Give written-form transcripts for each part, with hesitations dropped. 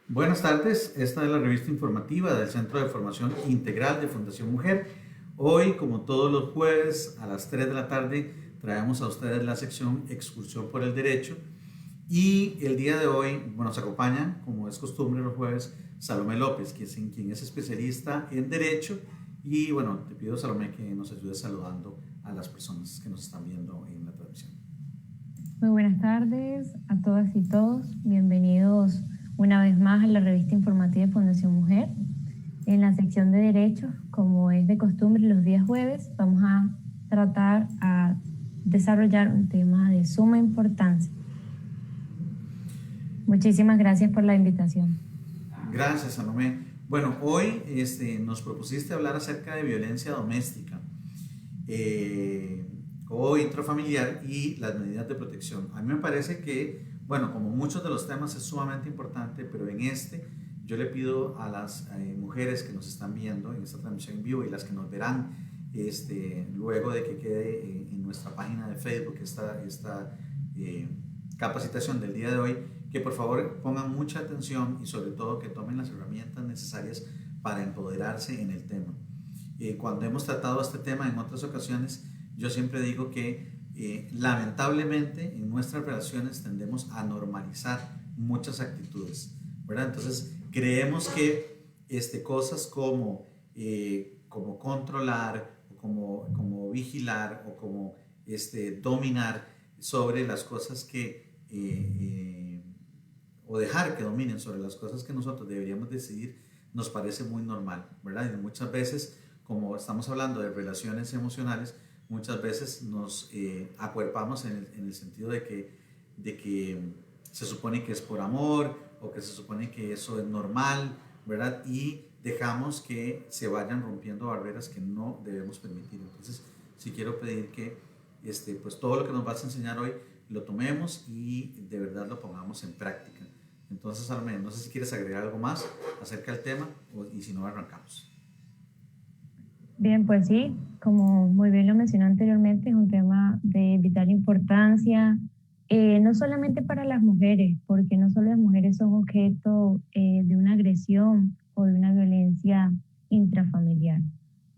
Buenas tardes, esta es la revista informativa del Centro de Formación Integral de Fundación Mujer. Hoy, como todos los jueves a las 3 de la tarde, traemos a ustedes la sección Excursión por el Derecho. Y el día de hoy nos acompaña, como es costumbre los jueves, Salomé López, quien es especialista en Derecho. Y bueno, te pido, Salomé, que nos ayudes saludando a las personas que nos están viendo en la transmisión. Muy buenas tardes a todas y todos. Bienvenidos una vez más a la revista informativa de Fundación Mujer. En la sección de Derechos, como es de costumbre los días jueves, vamos a tratar a desarrollar un tema de suma importancia. Muchísimas gracias por la invitación. Gracias, Salomé. Bueno, hoy nos propusiste hablar acerca de violencia doméstica o intrafamiliar y las medidas de protección. A mí me parece que, bueno, como muchos de los temas es sumamente importante, pero en yo le pido a las mujeres que nos están viendo en esta transmisión en vivo y las que nos verán luego de que quede en nuestra página de Facebook esta capacitación del día de hoy, que por favor pongan mucha atención y sobre todo que tomen las herramientas necesarias para empoderarse en el tema. Cuando hemos tratado este tema en otras ocasiones, yo siempre digo que lamentablemente en nuestras relaciones tendemos a normalizar muchas actitudes, ¿verdad? Entonces creemos que cosas como controlar, o como vigilar o como dominar sobre las cosas o dejar que dominen sobre las cosas que nosotros deberíamos decidir nos parece muy normal, ¿verdad? Y muchas veces, como estamos hablando de relaciones emocionales, muchas veces nos acuerpamos en el sentido de que se supone que es por amor o que se supone que eso es normal, ¿verdad? Y dejamos que se vayan rompiendo barreras que no debemos permitir. Entonces, sí quiero pedir que pues todo lo que nos vas a enseñar hoy lo tomemos y de verdad lo pongamos en práctica. Entonces, Salomé, no sé si quieres agregar algo más acerca del tema y si no, arrancamos. Bien, pues sí, como muy bien lo mencioné anteriormente, es un tema de vital importancia, no solamente para las mujeres, porque no solo las mujeres son objeto de una agresión o de una violencia intrafamiliar.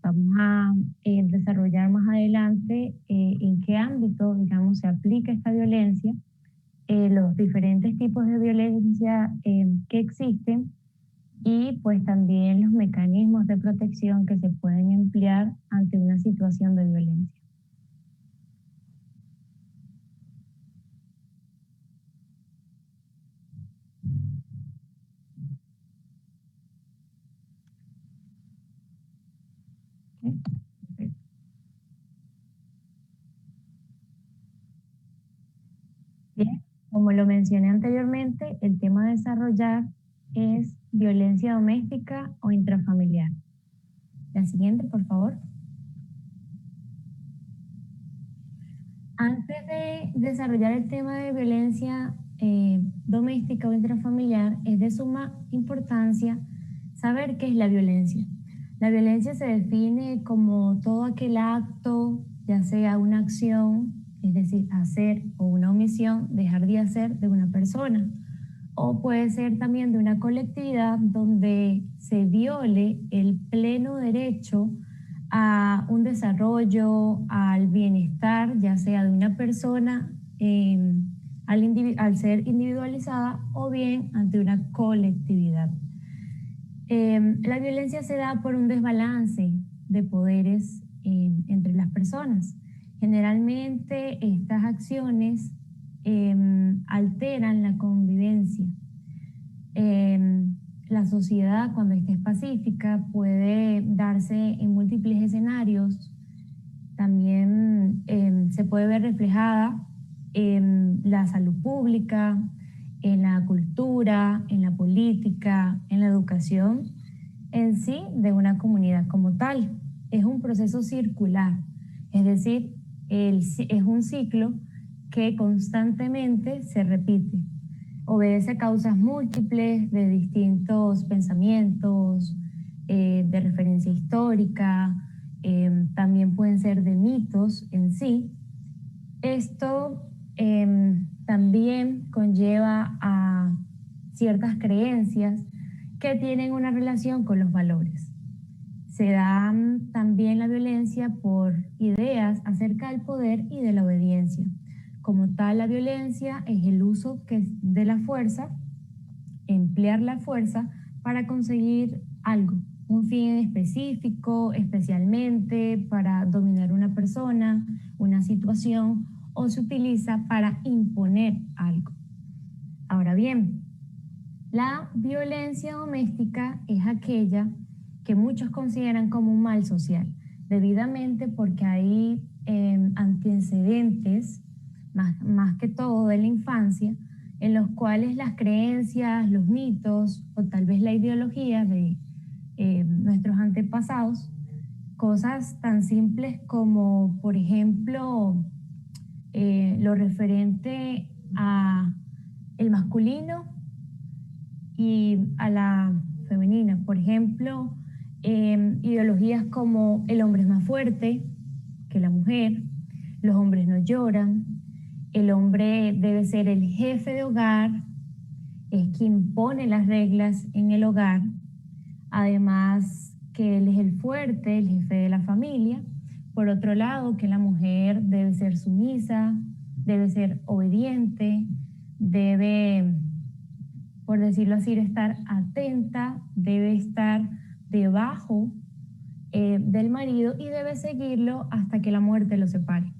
Vamos a desarrollar más adelante en qué ámbito, digamos, se aplica esta violencia, los diferentes tipos de violencia que existen, y pues también los mecanismos de protección que se pueden emplear ante una situación de violencia. Bien, como lo mencioné anteriormente, el tema a desarrollar es violencia doméstica o intrafamiliar. La siguiente, por favor. Antes de desarrollar el tema de violencia doméstica o intrafamiliar, es de suma importancia saber qué es la violencia. La violencia se define como todo aquel acto, ya sea una acción, es decir, hacer, o una omisión, dejar de hacer de una persona. O puede ser también de una colectividad donde se viole el pleno derecho a un desarrollo, al bienestar, ya sea de una persona al ser individualizada o bien ante una colectividad. La violencia se da por un desbalance de poderes entre las personas. Generalmente estas acciones alteran la convivencia. La sociedad, cuando esté pacífica, puede darse en múltiples escenarios. También se puede ver reflejada en la salud pública, en la cultura, en la política, en la educación, en sí de una comunidad como tal. Es un proceso circular, es decir, es un ciclo que constantemente se repite. Obedece a causas múltiples de distintos pensamientos, de referencia histórica, también pueden ser de mitos en sí. Esto también conlleva a ciertas creencias que tienen una relación con los valores. Se da también la violencia por ideas acerca del poder y de la obediencia. Como tal, la violencia es el uso de la fuerza, emplear la fuerza para conseguir algo, un fin específico, especialmente para dominar una persona, una situación, o se utiliza para imponer algo. Ahora bien, la violencia doméstica es aquella que muchos consideran como un mal social, debidamente porque hay antecedentes, más que todo de la infancia, en los cuales las creencias, los mitos o tal vez la ideología de nuestros antepasados, cosas tan simples como, por ejemplo, lo referente a el masculino y a la femenina. Por ejemplo, ideologías como el hombre es más fuerte que la mujer, los hombres no lloran, el hombre debe ser el jefe de hogar, es quien pone las reglas en el hogar, además que él es el fuerte, el jefe de la familia. Por otro lado, que la mujer debe ser sumisa, debe ser obediente, debe, por decirlo así, estar atenta, debe estar debajo del marido y debe seguirlo hasta que la muerte lo separe.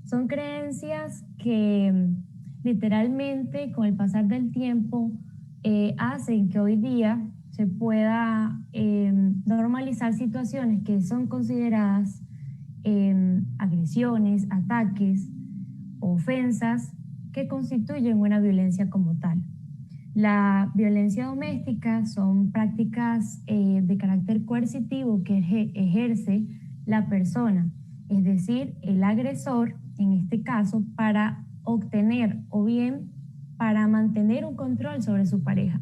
Son creencias que literalmente con el pasar del tiempo hacen que hoy día se pueda normalizar situaciones que son consideradas agresiones, ataques, ofensas que constituyen una violencia como tal. La violencia doméstica son prácticas de carácter coercitivo que ejerce la persona, es decir, el agresor, en este caso, para obtener o bien para mantener un control sobre su pareja.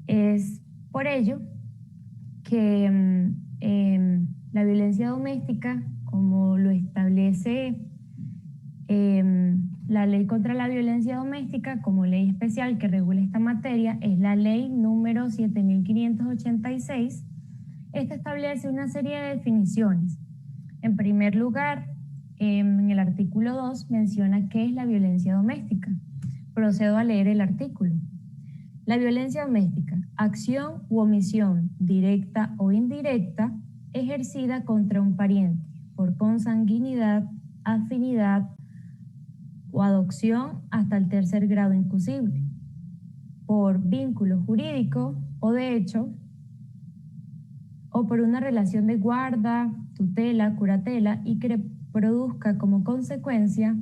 Es por ello que la violencia doméstica, como lo establece la ley contra la violencia doméstica como ley especial que regula esta materia, es la ley número 7586. Esta establece una serie de definiciones. En primer lugar, en el artículo 2 menciona qué es la violencia doméstica. Procedo a leer el artículo. La violencia doméstica, acción u omisión directa o indirecta ejercida contra un pariente por consanguinidad, afinidad o adopción hasta el tercer grado inclusive, por vínculo jurídico o de hecho, o por una relación de guarda, tutela, curatela y que produzca como consecuencia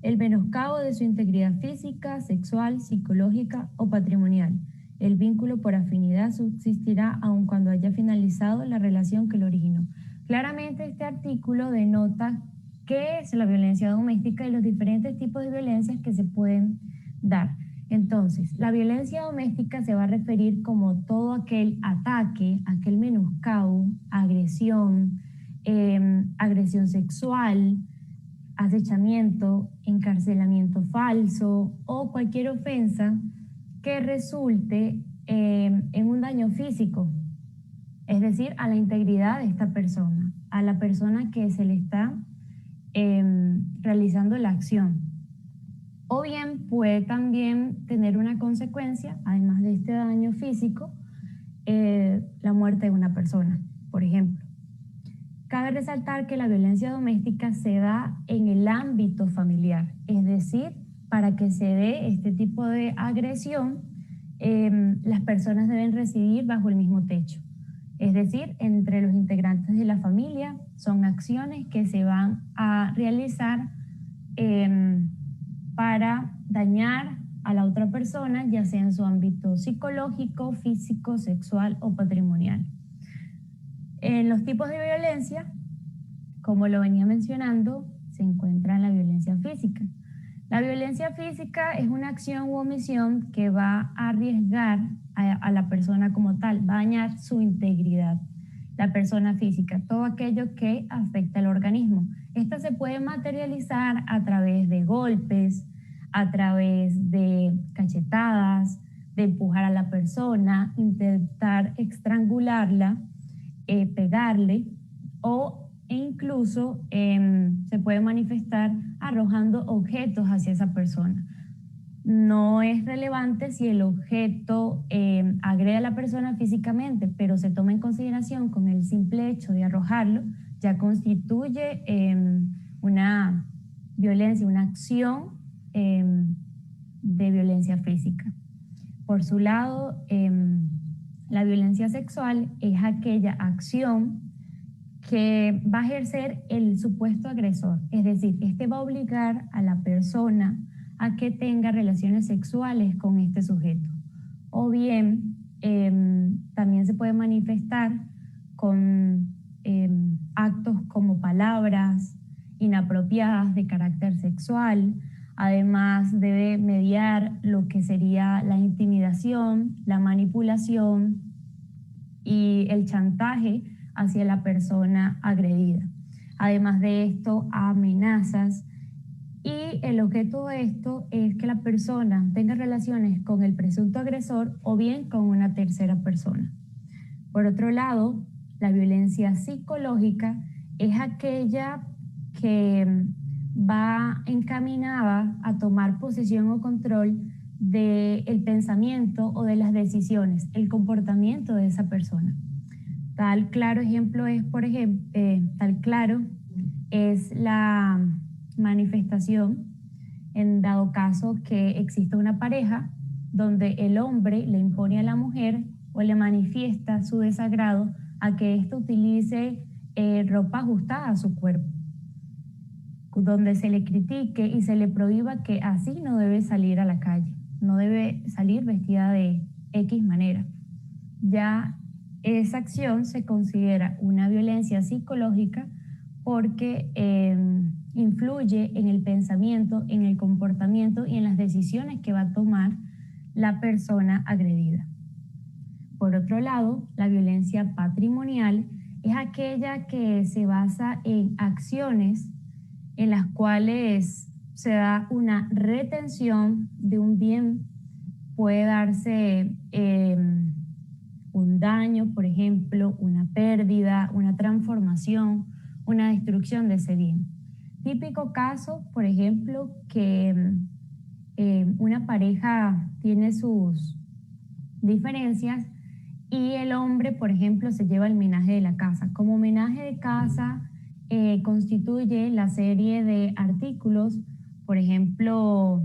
el menoscabo de su integridad física, sexual, psicológica o patrimonial. El vínculo por afinidad subsistirá aun cuando haya finalizado la relación que lo originó. Claramente este artículo denota qué es la violencia doméstica y los diferentes tipos de violencias que se pueden dar. Entonces, la violencia doméstica se va a referir como todo aquel ataque, aquel menoscabo, agresión, agresión sexual, acechamiento, encarcelamiento falso o cualquier ofensa que resulte en un daño físico, es decir, a la integridad de esta persona, a la persona que se le está realizando la acción. O bien puede también tener una consecuencia, además de este daño físico, la muerte de una persona, por ejemplo. Cabe resaltar que la violencia doméstica se da en el ámbito familiar, es decir, para que se dé este tipo de agresión, las personas deben residir bajo el mismo techo. Es decir, entre los integrantes de la familia son acciones que se van a realizar para dañar a la otra persona, ya sea en su ámbito psicológico, físico, sexual o patrimonial. En los tipos de violencia, como lo venía mencionando, se encuentra la violencia física. La violencia física es una acción u omisión que va a arriesgar a la persona como tal, va a dañar su integridad. La persona física, todo aquello que afecta al organismo. Esta se puede materializar a través de golpes, a través de cachetadas, de empujar a la persona, intentar estrangularla, pegarle e incluso se puede manifestar arrojando objetos hacia esa persona. No es relevante si el objeto agrede a la persona físicamente, pero se toma en consideración con el simple hecho de arrojarlo, ya constituye una violencia, una acción de violencia física. Por su lado, la violencia sexual es aquella acción que va a ejercer el supuesto agresor, es decir, este va a obligar a la persona a que tenga relaciones sexuales con este sujeto. O bien, también se puede manifestar con actos como palabras inapropiadas de carácter sexual. Además, debe mediar lo que sería la intimidación, la manipulación y el chantaje hacia la persona agredida. Además de esto, amenazas. Y el objeto de esto es que la persona tenga relaciones con el presunto agresor o bien con una tercera persona. Por otro lado, la violencia psicológica es aquella que va encaminada a tomar posesión o control del pensamiento o de las decisiones, el comportamiento de esa persona. Tal claro es la manifestación en dado caso que exista una pareja donde el hombre le impone a la mujer o le manifiesta su desagrado a que ésta utilice ropa ajustada a su cuerpo, donde se le critique y se le prohíba que así no debe salir a la calle, no debe salir vestida de X manera. Ya esa acción se considera una violencia psicológica porque influye en el pensamiento, en el comportamiento y en las decisiones que va a tomar la persona agredida. Por otro lado, la violencia patrimonial es aquella que se basa en acciones en las cuales se da una retención de un bien, puede darse un daño, por ejemplo, una pérdida, una transformación, una destrucción de ese bien. Típico caso, por ejemplo, que una pareja tiene sus diferencias y el hombre, por ejemplo, se lleva el menaje de la casa. Como menaje de casa constituye la serie de artículos, por ejemplo,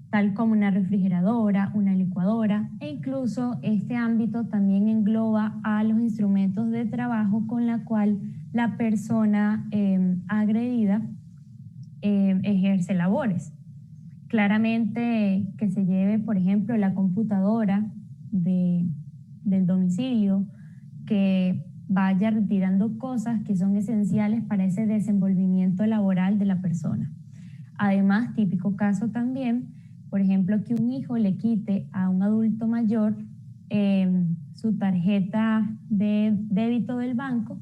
tal como una refrigeradora, una licuadora, e incluso este ámbito también engloba a los instrumentos de trabajo con la cual la persona agredida ejerce labores. Claramente que se lleve, por ejemplo, la computadora del domicilio, que vaya retirando cosas que son esenciales para ese desenvolvimiento laboral de la persona. Además, típico caso también, por ejemplo, que un hijo le quite a un adulto mayor su tarjeta de débito del banco,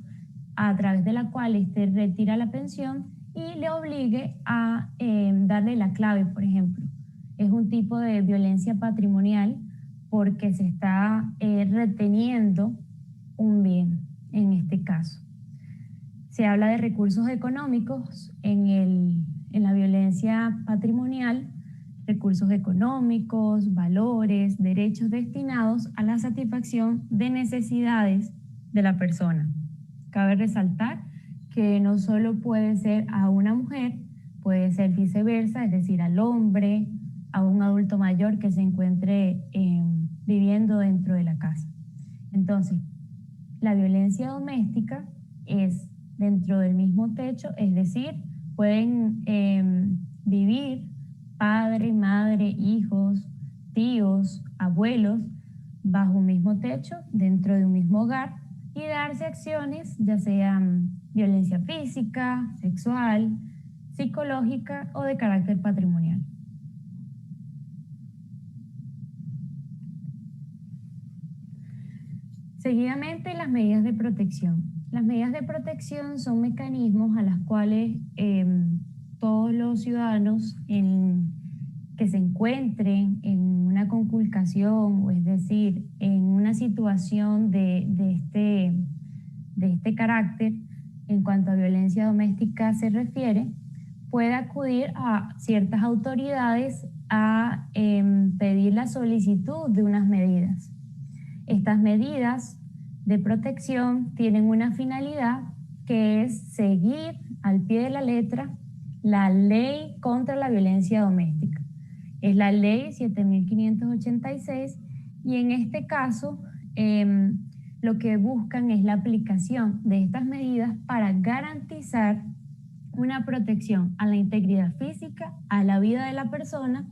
a través de la cual éste retira la pensión y le obligue a darle la clave, por ejemplo. Es un tipo de violencia patrimonial porque se está reteniendo un bien en este caso. Se habla de recursos económicos en la violencia patrimonial, recursos económicos, valores, derechos destinados a la satisfacción de necesidades de la persona. Cabe resaltar que no solo puede ser a una mujer, puede ser viceversa, es decir, al hombre, a un adulto mayor que se encuentre viviendo dentro de la casa. Entonces, la violencia doméstica es dentro del mismo techo, es decir, pueden vivir padre, madre, hijos, tíos, abuelos, bajo un mismo techo, dentro de un mismo hogar, y darse acciones, ya sean violencia física, sexual, psicológica o de carácter patrimonial. Seguidamente, las medidas de protección. Las medidas de protección son mecanismos a los cuales todos los ciudadanos que se encuentren en una conculcación, o es decir, en una situación de este carácter, en cuanto a violencia doméstica se refiere, puede acudir a ciertas autoridades a pedir la solicitud de unas medidas. Estas medidas de protección tienen una finalidad que es seguir al pie de la letra la ley contra la violencia doméstica. Es la ley 7586 y en este caso lo que buscan es la aplicación de estas medidas para garantizar una protección a la integridad física, a la vida de la persona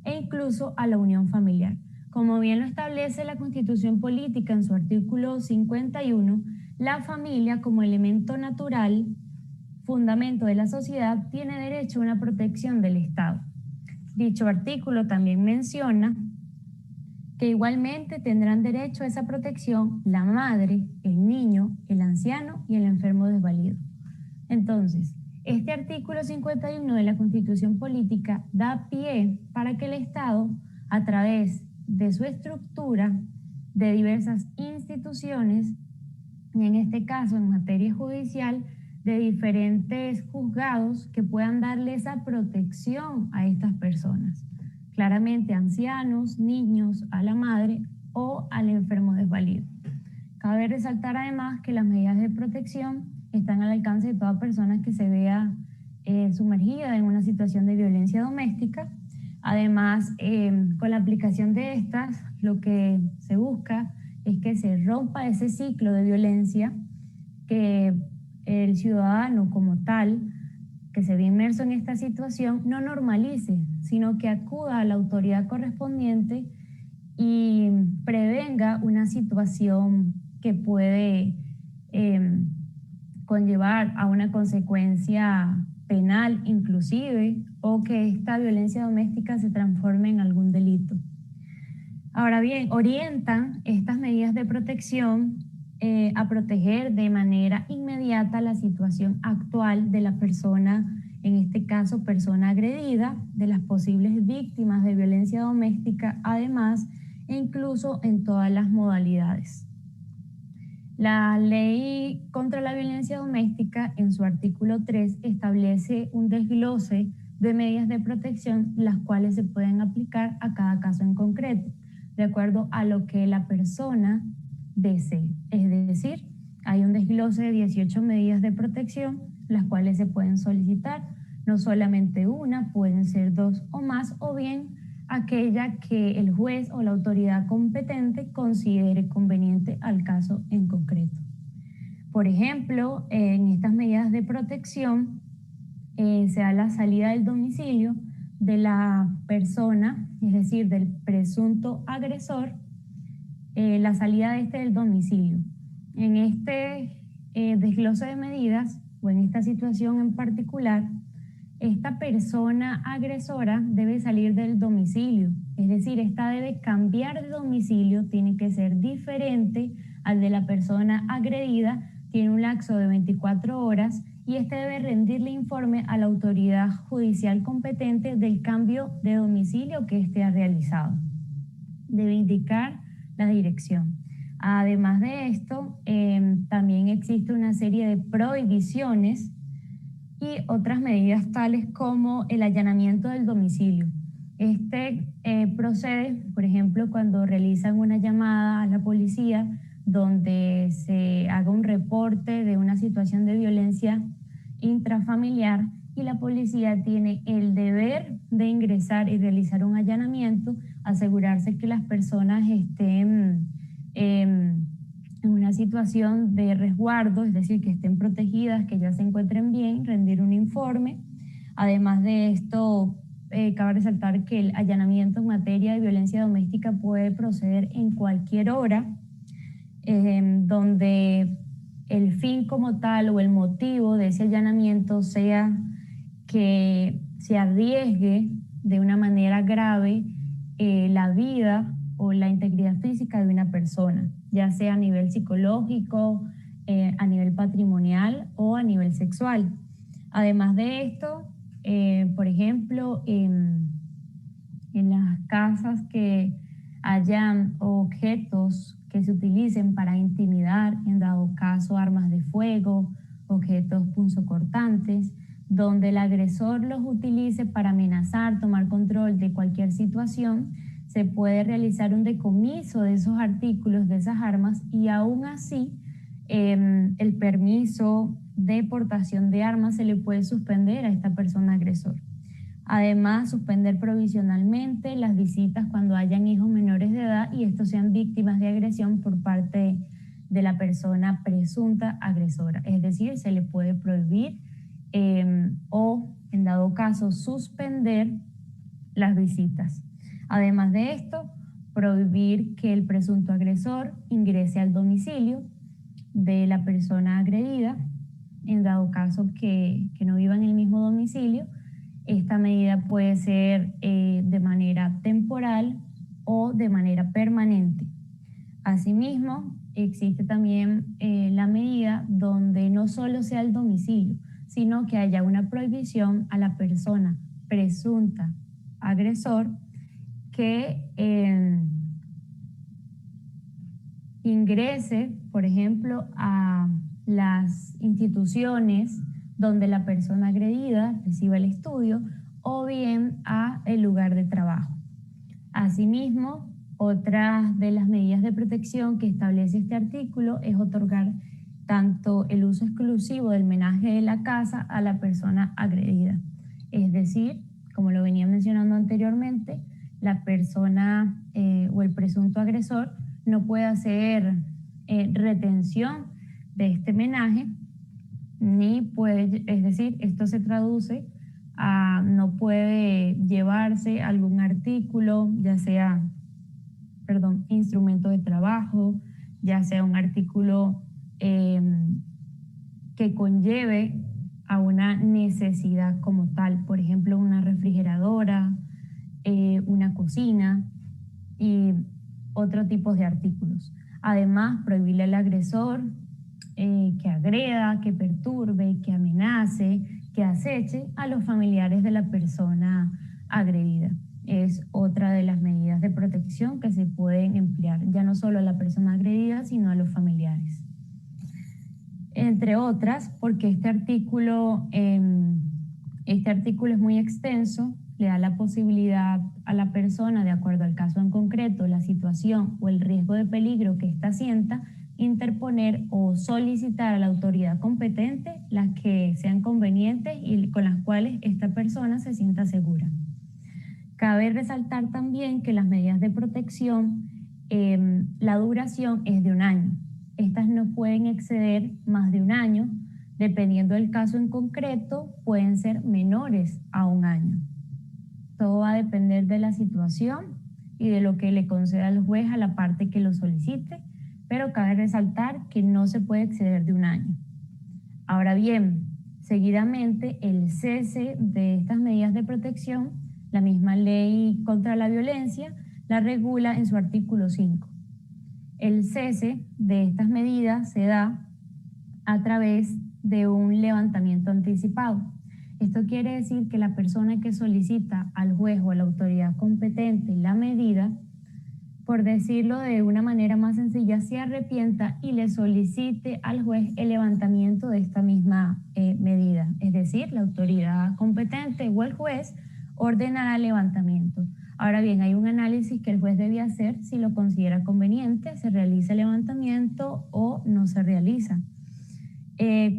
e incluso a la unión familiar. Como bien lo establece la Constitución Política en su artículo 51, la familia como elemento natural, fundamento de la sociedad, tiene derecho a una protección del Estado. Dicho artículo también menciona que igualmente tendrán derecho a esa protección la madre, el niño, el anciano y el enfermo desvalido. Entonces, este artículo 51 de la Constitución Política da pie para que el Estado, a través de su estructura, de diversas instituciones, y en este caso en materia judicial, de diferentes juzgados que puedan darle esa protección a estas personas. Claramente ancianos, niños, a la madre o al enfermo desvalido. Cabe resaltar además que las medidas de protección están al alcance de toda persona que se vea sumergida en una situación de violencia doméstica. Además, con la aplicación de estas, lo que se busca es que se rompa ese ciclo de violencia, que el ciudadano como tal, que se ve inmerso en esta situación, no normalice, sino que acuda a la autoridad correspondiente y prevenga una situación que puede conllevar a una consecuencia penal inclusive, o que esta violencia doméstica se transforme en algún delito. Ahora bien, orientan estas medidas de protección a proteger de manera inmediata la situación actual de la persona, en este caso persona agredida, de las posibles víctimas de violencia doméstica, además e incluso en todas las modalidades. La ley contra la violencia doméstica en su artículo 3 establece un desglose de medidas de protección, las cuales se pueden aplicar a cada caso en concreto, de acuerdo a lo que la persona desee. Es decir, hay un desglose de 18 medidas de protección, las cuales se pueden solicitar, no solamente una, pueden ser dos o más, o bien aquella que el juez o la autoridad competente considere conveniente al caso en concreto. Por ejemplo, en estas medidas de protección se da la salida del domicilio de la persona, es decir, del presunto agresor, la salida de este del domicilio. En este desglose de medidas, o en esta situación en particular, esta persona agresora debe salir del domicilio, es decir, esta debe cambiar de domicilio, tiene que ser diferente al de la persona agredida, tiene un lapso de 24 horas y este debe rendirle informe a la autoridad judicial competente del cambio de domicilio que éste ha realizado. Debe indicar la dirección. Además de esto, también existe una serie de prohibiciones y otras medidas tales como el allanamiento del domicilio. Este procede, por ejemplo, cuando realizan una llamada a la policía donde se haga un reporte de una situación de violencia intrafamiliar y la policía tiene el deber de ingresar y realizar un allanamiento, asegurarse que las personas estén en una situación de resguardo, es decir, que estén protegidas, que ya se encuentren bien, rendir un informe. Además de esto, cabe resaltar que el allanamiento en materia de violencia doméstica puede proceder en cualquier hora, donde el fin como tal o el motivo de ese allanamiento sea que se arriesgue de una manera grave la vida o la integridad física de una persona, ya sea a nivel psicológico, a nivel patrimonial o a nivel sexual. Además de esto, por ejemplo, en las casas que hayan objetos que se utilicen para intimidar, en dado caso armas de fuego, objetos punzocortantes, donde el agresor los utilice para amenazar, tomar control de cualquier situación, se puede realizar un decomiso de esos artículos, de esas armas, y aún así el permiso de portación de armas se le puede suspender a esta persona agresor. Además, suspender provisionalmente las visitas cuando hayan hijos menores de edad y estos sean víctimas de agresión por parte de la persona presunta agresora. Es decir, se le puede prohibir o, en dado caso, suspender las visitas. Además de esto, prohibir que el presunto agresor ingrese al domicilio de la persona agredida, en dado caso que no viva en el mismo domicilio. Esta medida puede ser de manera temporal o de manera permanente. Asimismo, existe también la medida donde no solo sea el domicilio, sino que haya una prohibición a la persona presunta agresor que ingrese, por ejemplo, a las instituciones donde la persona agredida reciba el estudio o bien a el lugar de trabajo. Asimismo, otra de las medidas de protección que establece este artículo es otorgar tanto el uso exclusivo del menaje de la casa a la persona agredida. Es decir, como lo venía mencionando anteriormente, la persona o el presunto agresor no puede hacer retención de este menaje, ni puede, es decir, esto se traduce a no puede llevarse algún artículo, ya sea, instrumento de trabajo, ya sea un artículo que conlleve a una necesidad como tal, por ejemplo, una refrigeradora, una cocina y otro tipo de artículos. Además, prohibirle al agresor que agreda, que perturbe, que amenace, que aceche a los familiares de la persona agredida. Es otra de las medidas de protección que se pueden emplear, ya no solo a la persona agredida, sino a los familiares. Entre otras, porque este artículo es muy extenso, le da la posibilidad a la persona, de acuerdo al caso en concreto, la situación o el riesgo de peligro que ésta sienta, interponer o solicitar a la autoridad competente las que sean convenientes y con las cuales esta persona se sienta segura. Cabe resaltar también que las medidas de protección, la duración es de 1 año. Estas no pueden exceder más de 1 año. Dependiendo del caso en concreto, pueden ser menores a 1 año. Todo va a depender de la situación y de lo que le conceda el juez a la parte que lo solicite, pero cabe resaltar que no se puede exceder de 1 año. Ahora bien, seguidamente el cese de estas medidas de protección, la misma ley contra la violencia la regula en su artículo 5. El cese de estas medidas se da a través de un levantamiento anticipado. Esto quiere decir que la persona que solicita al juez o a la autoridad competente la medida, por decirlo de una manera más sencilla, se arrepienta y le solicite al juez el levantamiento de esta misma medida. Es decir, la autoridad competente o el juez ordenará el levantamiento. Ahora bien, hay un análisis que el juez debe hacer si lo considera conveniente, se realiza el levantamiento o no se realiza.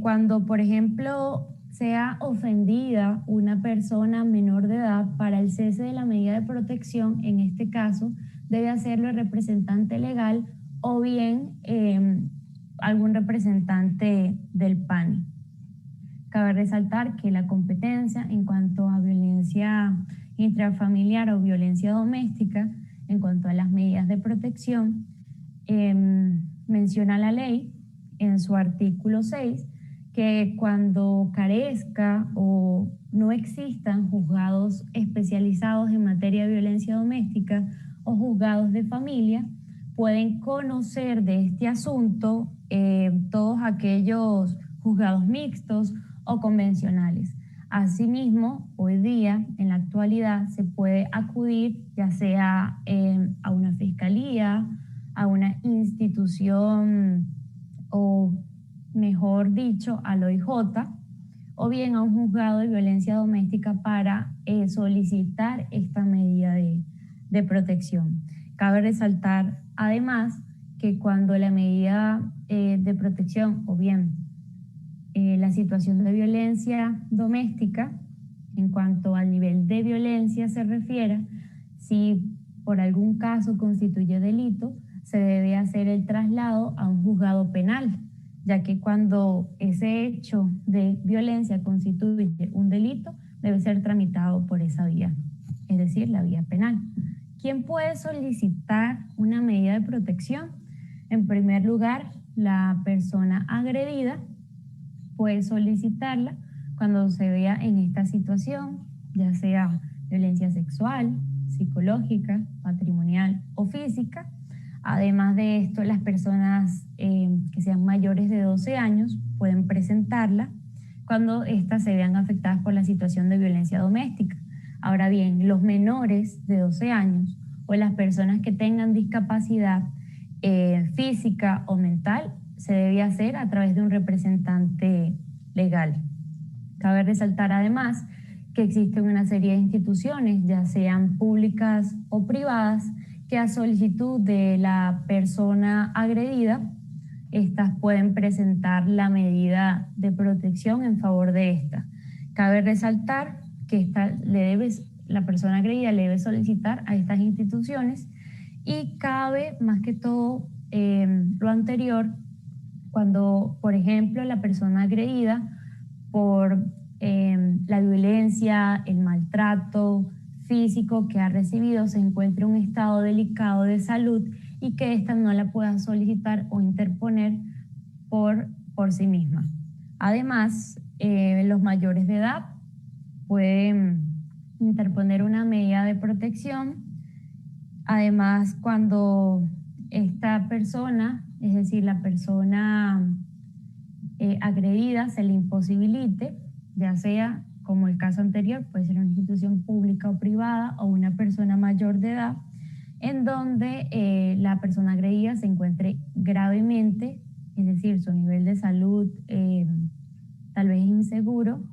Cuando, por ejemplo, sea ofendida una persona menor de edad, para el cese de la medida de protección, en este caso, debe hacerlo el representante legal o bien algún representante del PANI. Cabe resaltar que la competencia en cuanto a violencia intrafamiliar o violencia doméstica, en cuanto a las medidas de protección, menciona la ley en su artículo 6 que cuando carezca o no existan juzgados especializados en materia de violencia doméstica o juzgados de familia, pueden conocer de este asunto todos aquellos juzgados mixtos o convencionales. Asimismo, hoy día, en la actualidad, se puede acudir ya sea a una fiscalía, a una institución o, mejor dicho, al OIJ, o bien a un juzgado de violencia doméstica para solicitar esta medida de protección. Cabe resaltar, además, que cuando la medida de protección o bien la situación de violencia doméstica, en cuanto al nivel de violencia se refiere, si por algún caso constituye delito, se debe hacer el traslado a un juzgado penal, ya que cuando ese hecho de violencia constituye un delito, debe ser tramitado por esa vía, es decir, la vía penal. ¿Quién puede solicitar una medida de protección? En primer lugar, la persona agredida puede solicitarla cuando se vea en esta situación, ya sea violencia sexual, psicológica, patrimonial o física. Además de esto, las personas que sean mayores de 12 años pueden presentarla cuando éstas se vean afectadas por la situación de violencia doméstica. Ahora bien, los menores de 12 años o las personas que tengan discapacidad física o mental se debe hacer a través de un representante legal. Cabe resaltar además que existen una serie de instituciones, ya sean públicas o privadas, que a solicitud de la persona agredida, estas pueden presentar la medida de protección en favor de esta. Cabe resaltar que la persona agredida le debe solicitar a estas instituciones y cabe más que todo lo anterior cuando, por ejemplo, la persona agredida por la violencia, el maltrato físico que ha recibido se encuentra en un estado delicado de salud y que ésta no la pueda solicitar o interponer por sí misma. Además, los mayores de edad pueden interponer una medida de protección. Además, cuando esta persona, es decir, la persona agredida, se le imposibilite, ya sea como el caso anterior, puede ser una institución pública o privada o una persona mayor de edad, en donde la persona agredida se encuentre gravemente, es decir, su nivel de salud tal vez inseguro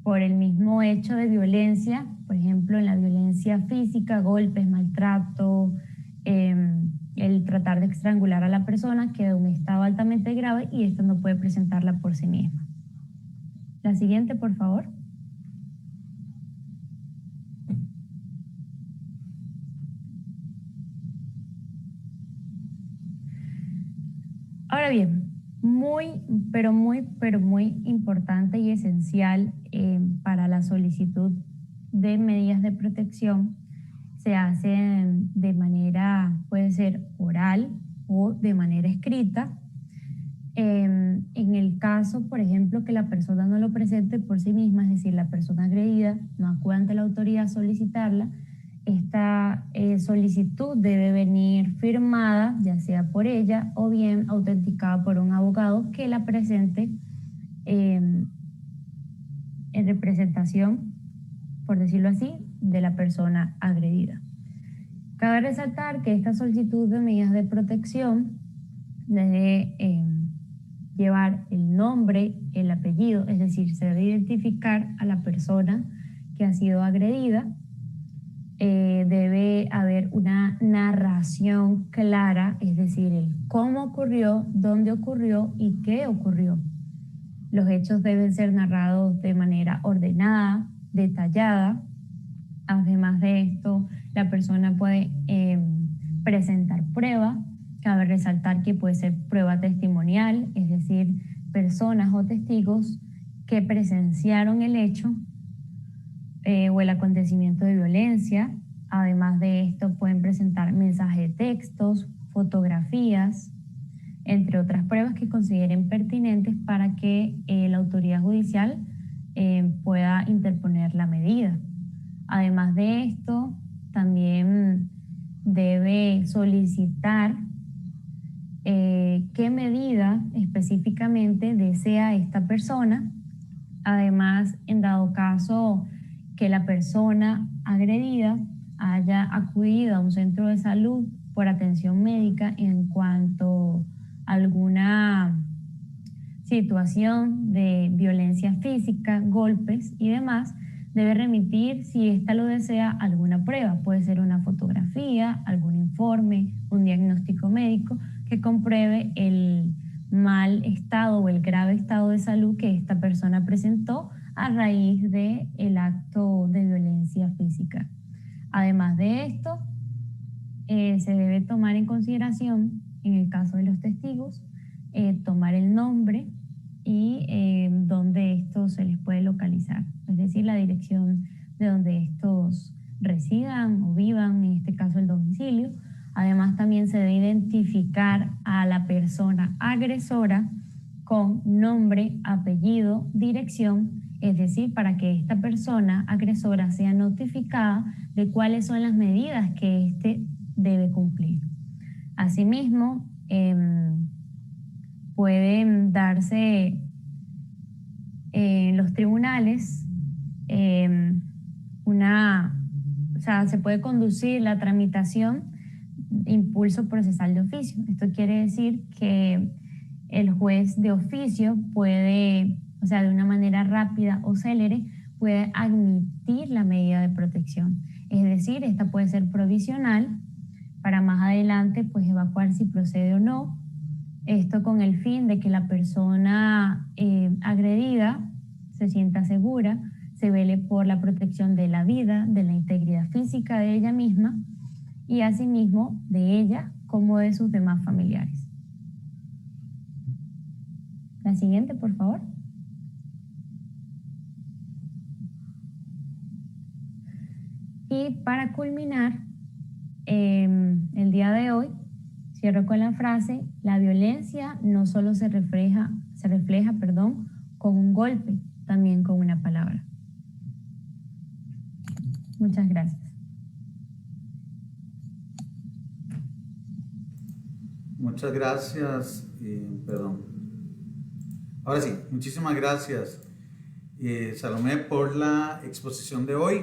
por el mismo hecho de violencia, por ejemplo, en la violencia física, golpes, maltrato, el tratar de estrangular a la persona, queda en un estado altamente grave y esto no puede presentarla por sí misma. La siguiente, por favor. Ahora bien, pero muy importante y esencial para la solicitud de medidas de protección, se hacen de manera, puede ser oral o de manera escrita. En el caso, por ejemplo, que la persona no lo presente por sí misma, es decir, la persona agredida no acude ante la autoridad a solicitarla, esta solicitud debe venir firmada, ya sea por ella o bien autenticada por un abogado que la presente en representación, por decirlo así, de la persona agredida. Cabe resaltar que esta solicitud de medidas de protección debe llevar el nombre, el apellido, es decir, se debe identificar a la persona que ha sido agredida. Debe haber una narración clara, es decir, el cómo ocurrió, dónde ocurrió y qué ocurrió. Los hechos deben ser narrados de manera ordenada, detallada. Además de esto, la persona puede presentar prueba. Cabe resaltar que puede ser prueba testimonial, es decir, personas o testigos que presenciaron el hecho o el acontecimiento de violencia. Además de esto, pueden presentar mensajes de textos, fotografías, entre otras pruebas que consideren pertinentes para que la autoridad judicial pueda interponer la medida. Además de esto, también debe solicitar qué medida específicamente desea esta persona. Además, en dado caso que la persona agredida haya acudido a un centro de salud por atención médica en cuanto a alguna situación de violencia física, golpes y demás, debe remitir, si ésta lo desea, alguna prueba. Puede ser una fotografía, algún informe, un diagnóstico médico que compruebe el mal estado o el grave estado de salud que esta persona presentó a raíz del acto de violencia física. Además de esto, se debe tomar en consideración, en el caso de los testigos, tomar el nombre y dónde esto se les puede localizar, es decir, la dirección de donde estos residan o vivan, en este caso el domicilio. Además, también se debe identificar a la persona agresora con nombre, apellido, dirección, es decir, para que esta persona agresora sea notificada de cuáles son las medidas que éste debe cumplir. Asimismo, pueden darse en los tribunales se puede conducir la tramitación de impulso procesal de oficio. Esto quiere decir que el juez de oficio puede, de una manera rápida o célere, puede admitir la medida de protección. Es decir, esta puede ser provisional para más adelante pues evacuar si procede o no. Esto con el fin de que la persona agredida se sienta segura, se vele por la protección de la vida, de la integridad física de ella misma y asimismo de ella como de sus demás familiares. La siguiente, por favor. Y para culminar, el día de hoy, cierro con la frase: la violencia no solo se refleja, con un golpe, también con una palabra. Muchas gracias. Muchas gracias, Ahora sí, muchísimas gracias, Salomé, por la exposición de hoy.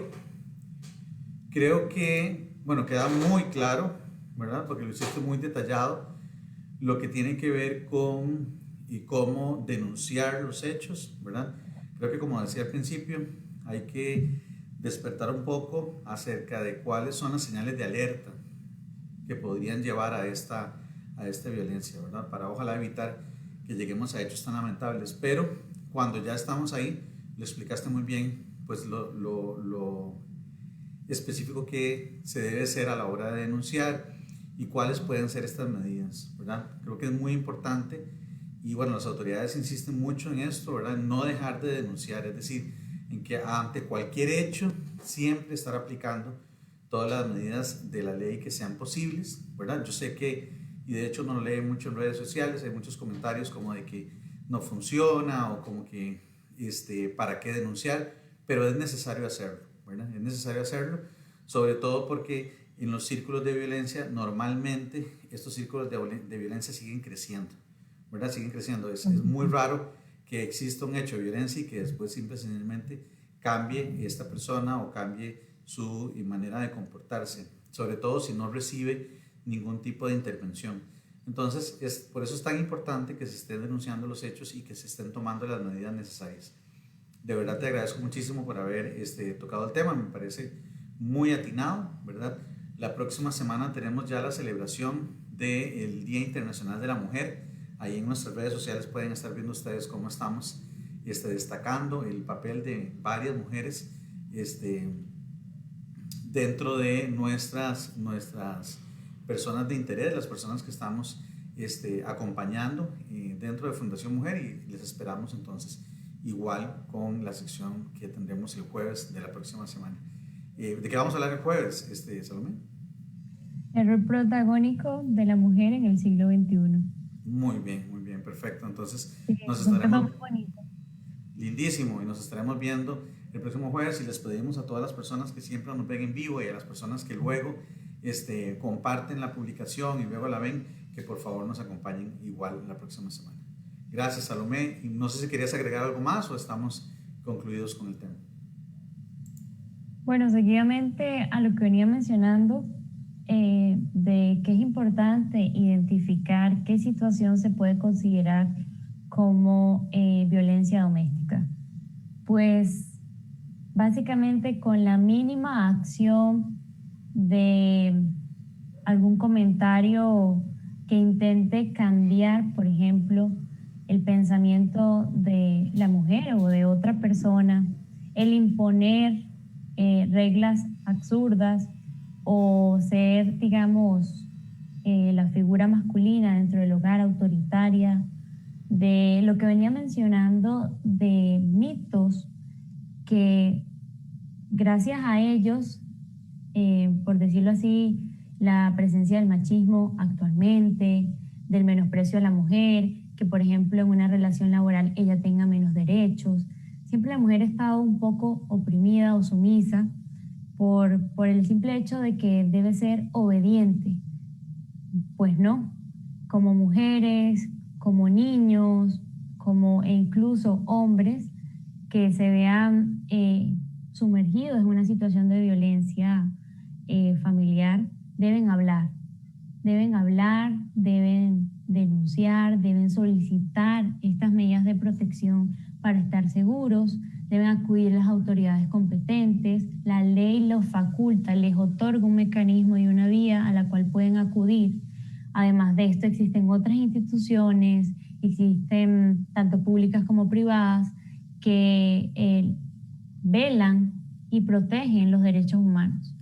Creo que, queda muy claro, ¿verdad? Porque lo hiciste muy detallado, lo que tiene que ver con y cómo denunciar los hechos, ¿verdad? Creo que, como decía al principio, hay que despertar un poco acerca de cuáles son las señales de alerta que podrían llevar a esta violencia, ¿verdad? Para ojalá evitar que lleguemos a hechos tan lamentables. Pero cuando ya estamos ahí, lo explicaste muy bien, pues lo específico que se debe hacer a la hora de denunciar y cuáles pueden ser estas medidas, ¿verdad? Creo que es muy importante y las autoridades insisten mucho en esto, ¿verdad? No dejar de denunciar, es decir, en que ante cualquier hecho siempre estar aplicando todas las medidas de la ley que sean posibles, ¿verdad? Yo sé que, y de hecho no lee mucho en redes sociales, hay muchos comentarios como de que no funciona o como que ¿para qué denunciar? Pero es necesario hacerlo, ¿verdad? Es necesario hacerlo, sobre todo porque en los círculos de violencia normalmente estos círculos de violencia siguen creciendo, ¿verdad? Siguen creciendo. Es muy raro que exista un hecho de violencia y que después simplemente cambie esta persona o cambie su manera de comportarse, sobre todo si no recibe ningún tipo de intervención. Entonces, por eso es tan importante que se estén denunciando los hechos y que se estén tomando las medidas necesarias. De verdad te agradezco muchísimo por haber tocado el tema, me parece muy atinado, ¿verdad? La próxima semana tenemos ya la celebración del Día Internacional de la Mujer. Ahí en nuestras redes sociales pueden estar viendo ustedes cómo estamos destacando el papel de varias mujeres dentro de nuestras personas de interés, las personas que estamos acompañando dentro de Fundación Mujer, y les esperamos entonces igual con la sección que tendremos el jueves de la próxima semana. ¿De qué vamos a hablar el jueves, Salomé? El rol protagónico de la mujer en el siglo XXI. Muy bien, perfecto. Entonces Sí, nos es un tema estaremos... muy bonito. Lindísimo, y nos estaremos viendo el próximo jueves, y les pedimos a todas las personas que siempre nos ven en vivo y a las personas que luego comparten la publicación y luego la ven, que por favor nos acompañen igual la próxima semana. Gracias, Salomé, y no sé si querías agregar algo más o estamos concluidos con el tema. Bueno, seguidamente a lo que venía mencionando, de que es importante identificar qué situación se puede considerar como violencia doméstica. Pues básicamente con la mínima acción de algún comentario que intente cambiar, por ejemplo, el pensamiento de la mujer o de otra persona, el imponer reglas absurdas o ser, digamos, la figura masculina dentro del hogar, autoritaria, de lo que venía mencionando de mitos que gracias a ellos, por decirlo así, la presencia del machismo actualmente, del menosprecio a la mujer, que por ejemplo en una relación laboral ella tenga menos derechos. Siempre la mujer ha estado un poco oprimida o sumisa por el simple hecho de que debe ser obediente. Pues no, como mujeres, como niños, e incluso hombres que se vean sumergidos en una situación de violencia familiar, deben denunciar, deben solicitar estas medidas de protección para estar seguros, deben acudir a las autoridades competentes, la ley los faculta, les otorga un mecanismo y una vía a la cual pueden acudir. Además de esto, existen otras instituciones, existen tanto públicas como privadas, que velan y protegen los derechos humanos.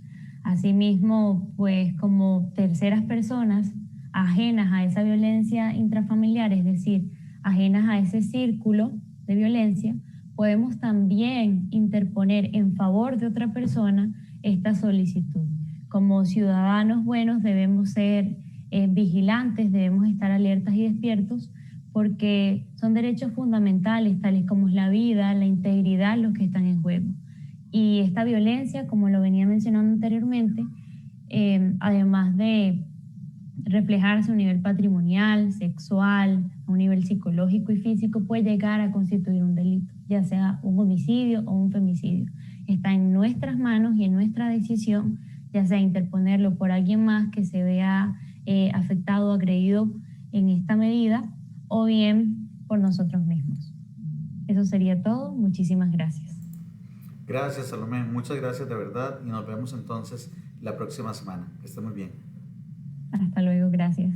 Asimismo, pues como terceras personas ajenas a esa violencia intrafamiliar, es decir, ajenas a ese círculo de violencia, podemos también interponer en favor de otra persona esta solicitud. Como ciudadanos buenos debemos ser vigilantes, debemos estar alertas y despiertos, porque son derechos fundamentales, tales como es la vida, la integridad, los que están en juego. Y esta violencia, como lo venía mencionando anteriormente, además de reflejarse a un nivel patrimonial, sexual, a un nivel psicológico y físico, puede llegar a constituir un delito, ya sea un homicidio o un femicidio. Está en nuestras manos y en nuestra decisión, ya sea interponerlo por alguien más que se vea afectado o agredido en esta medida, o bien por nosotros mismos. Eso sería todo. Muchísimas gracias. Gracias, Salomé. Muchas gracias de verdad, y nos vemos entonces la próxima semana. Que esté muy bien. Hasta luego. Gracias.